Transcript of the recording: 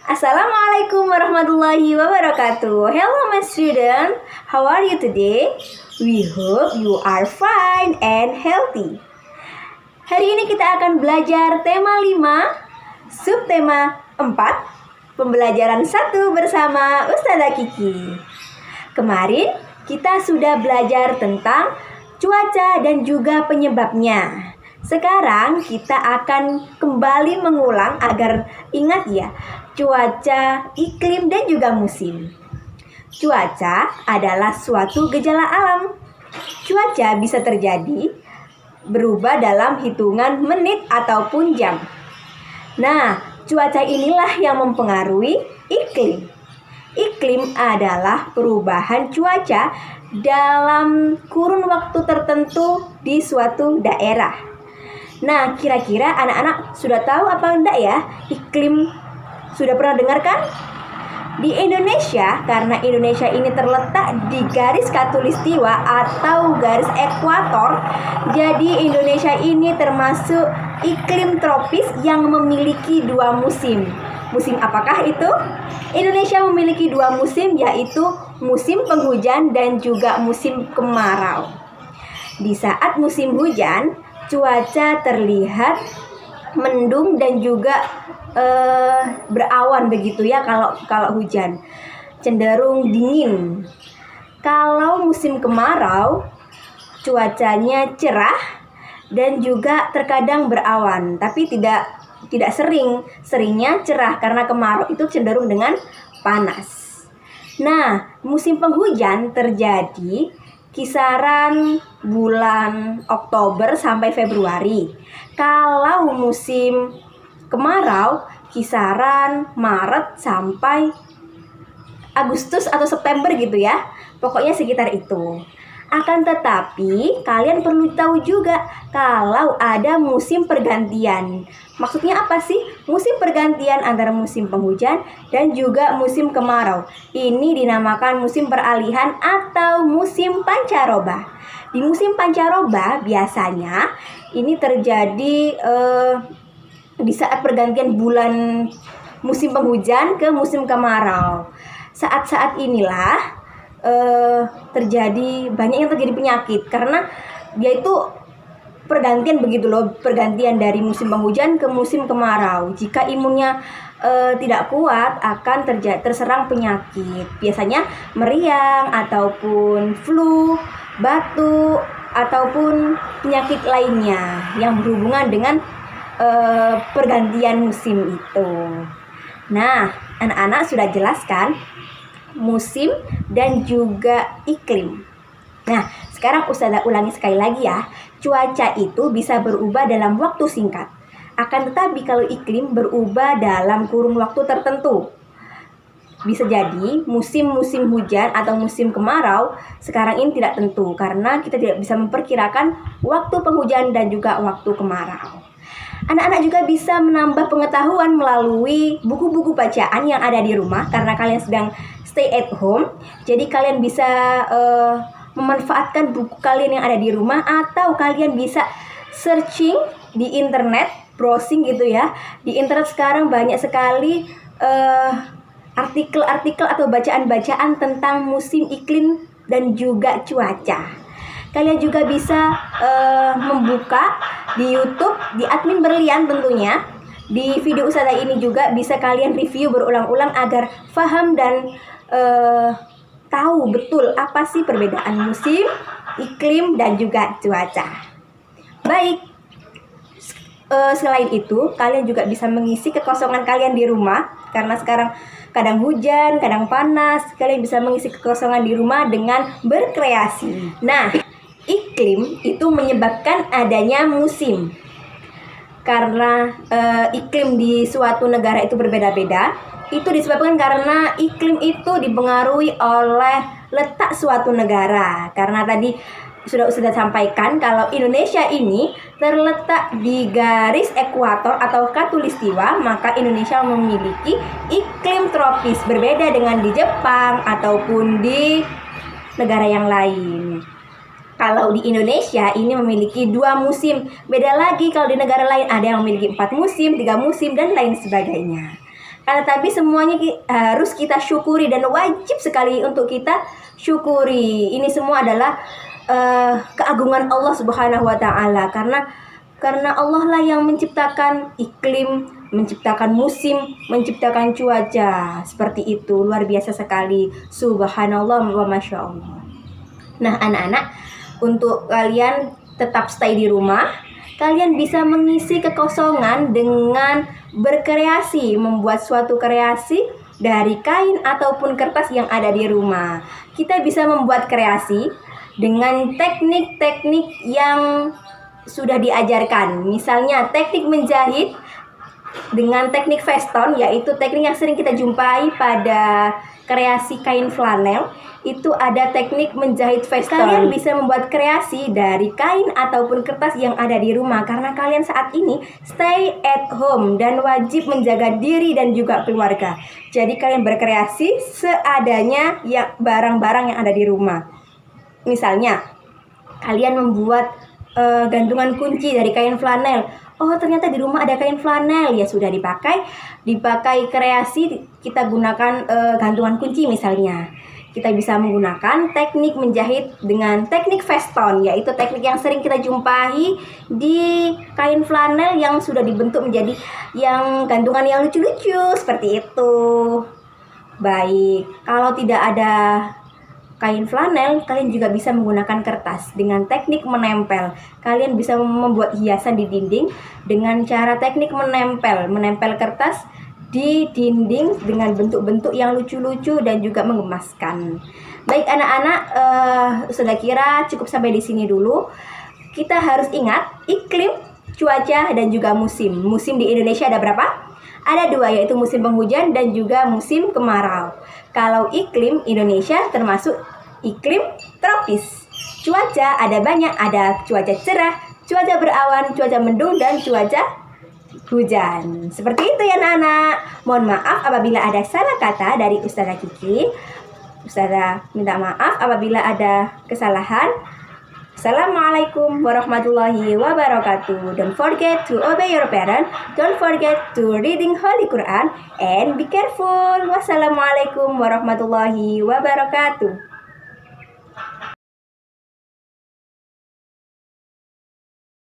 Assalamualaikum warahmatullahi wabarakatuh. Hello my student, how are you today? We hope you are fine and healthy. Hari ini kita akan belajar tema 5, subtema 4, pembelajaran 1 bersama Ustazah Kiki. Kemarin kita sudah belajar tentang cuaca dan juga penyebabnya. Sekarang kita akan kembali mengulang agar ingat ya, cuaca, iklim, dan juga musim. Cuaca adalah suatu gejala alam. Cuaca bisa terjadi berubah dalam hitungan menit ataupun jam. Nah, cuaca inilah yang mempengaruhi iklim. Iklim adalah perubahan cuaca dalam kurun waktu tertentu di suatu daerah. Nah, kira-kira anak-anak sudah tahu apa enggak ya iklim? Sudah pernah dengar kan? Di Indonesia, karena Indonesia ini terletak di garis khatulistiwa atau garis ekuator, jadi Indonesia ini termasuk iklim tropis yang memiliki 2 musim. Musim apakah itu? Indonesia memiliki 2 musim, yaitu musim penghujan dan juga musim kemarau. Di saat musim hujan, cuaca terlihat mendung dan juga berawan begitu ya. Kalau hujan cenderung dingin. Kalau musim kemarau, cuacanya cerah dan juga terkadang berawan, tapi tidak seringnya cerah karena kemarau itu cenderung dengan panas. Nah, musim penghujan terjadi kisaran bulan Oktober sampai Februari. Kalau musim kemarau kisaran Maret sampai Agustus atau September gitu ya. Pokoknya sekitar itu. Akan tetapi kalian perlu tahu juga kalau ada musim pergantian. Maksudnya apa sih? Musim pergantian antara musim penghujan dan juga musim kemarau. Ini dinamakan musim peralihan atau musim pancaroba. Di musim pancaroba biasanya ini terjadi di saat pergantian bulan musim penghujan ke musim kemarau. Saat-saat inilah banyak yang terjadi penyakit karena dia itu pergantian begitu loh, pergantian dari musim penghujan ke musim kemarau. Jika imunnya tidak kuat akan terserang penyakit, biasanya meriang ataupun flu, batuk ataupun penyakit lainnya yang berhubungan dengan pergantian musim itu. Nah, anak-anak sudah jelaskan musim dan juga iklim. Nah, sekarang Ustazah ulangi sekali lagi ya. Cuaca itu bisa berubah dalam waktu singkat. Akan tetapi kalau iklim berubah dalam kurun waktu tertentu. Bisa jadi musim-musim hujan atau musim kemarau sekarang ini tidak tentu karena kita tidak bisa memperkirakan waktu penghujan dan juga waktu kemarau. Anak-anak juga bisa menambah pengetahuan melalui buku-buku bacaan yang ada di rumah karena kalian sedang stay at home. Jadi kalian bisa memanfaatkan buku kalian yang ada di rumah atau kalian bisa searching di internet, browsing gitu ya. Di internet sekarang banyak sekali artikel-artikel atau bacaan-bacaan tentang musim, iklim dan juga cuaca. Kalian juga bisa membuka di YouTube, di Admin Berlian tentunya. Di video Ustazah ini juga bisa kalian review berulang-ulang agar paham dan tahu betul apa sih perbedaan musim, iklim, dan juga cuaca. Baik, selain itu kalian juga bisa mengisi kekosongan kalian di rumah. Karena sekarang kadang hujan, kadang panas. Kalian bisa mengisi kekosongan di rumah dengan berkreasi. Nah, iklim itu menyebabkan adanya musim. Karena iklim di suatu negara itu berbeda-beda. Itu disebabkan karena iklim itu dipengaruhi oleh letak suatu negara. Karena tadi sudah sampaikan kalau Indonesia ini terletak di garis ekuator atau khatulistiwa, maka Indonesia memiliki iklim tropis berbeda dengan di Jepang ataupun di negara yang lain. Kalau di Indonesia ini memiliki 2 musim. Beda lagi kalau di negara lain ada yang memiliki 4 musim, 3 musim, dan lain sebagainya. Tapi semuanya harus kita syukuri dan wajib sekali untuk kita syukuri. Ini semua adalah keagungan Allah Subhanahu wa taala, karena Allah lah yang menciptakan iklim, menciptakan musim, menciptakan cuaca. Seperti itu, luar biasa sekali. Subhanallah wa masya Allah. Nah, anak-anak, untuk kalian tetap stay di rumah, kalian bisa mengisi kekosongan dengan berkreasi, membuat suatu kreasi dari kain ataupun kertas yang ada di rumah. Kita bisa membuat kreasi dengan teknik-teknik yang sudah diajarkan. Misalnya teknik menjahit dengan teknik veston, yaitu teknik yang sering kita jumpai pada kreasi kain flanel. Itu ada teknik menjahit veston. Kalian bisa membuat kreasi dari kain ataupun kertas yang ada di rumah, karena kalian saat ini stay at home dan wajib menjaga diri dan juga keluarga. Jadi kalian berkreasi seadanya ya barang-barang yang ada di rumah. Misalnya kalian membuat gantungan kunci dari kain flanel. Oh, ternyata di rumah ada kain flanel, ya sudah dipakai kreasi, kita gunakan gantungan kunci misalnya. Kita bisa menggunakan teknik menjahit dengan teknik veston, yaitu teknik yang sering kita jumpai di kain flanel yang sudah dibentuk menjadi yang gantungan yang lucu-lucu seperti itu. Baik, kalau tidak ada kain flanel, kalian juga bisa menggunakan kertas dengan teknik menempel. Kalian bisa membuat hiasan di dinding dengan cara teknik menempel kertas di dinding dengan bentuk-bentuk yang lucu-lucu dan juga menggemaskan. Baik anak-anak, sudah kira cukup sampai di sini dulu. Kita harus ingat iklim, cuaca, dan juga musim. Musim di Indonesia ada berapa? Ada 2, yaitu musim penghujan dan juga musim kemarau. Kalau iklim Indonesia termasuk iklim tropis. Cuaca ada banyak, ada cuaca cerah, cuaca berawan, cuaca mendung, dan cuaca hujan. Seperti itu ya anak-anak. Mohon maaf apabila ada salah kata dari Ustazah Kiki. Ustazah minta maaf apabila ada kesalahan. Assalamualaikum warahmatullahi wabarakatuh. Don't forget to obey your parents. Don't forget to reading Holy Quran and be careful. Wassalamualaikum warahmatullahi wabarakatuh.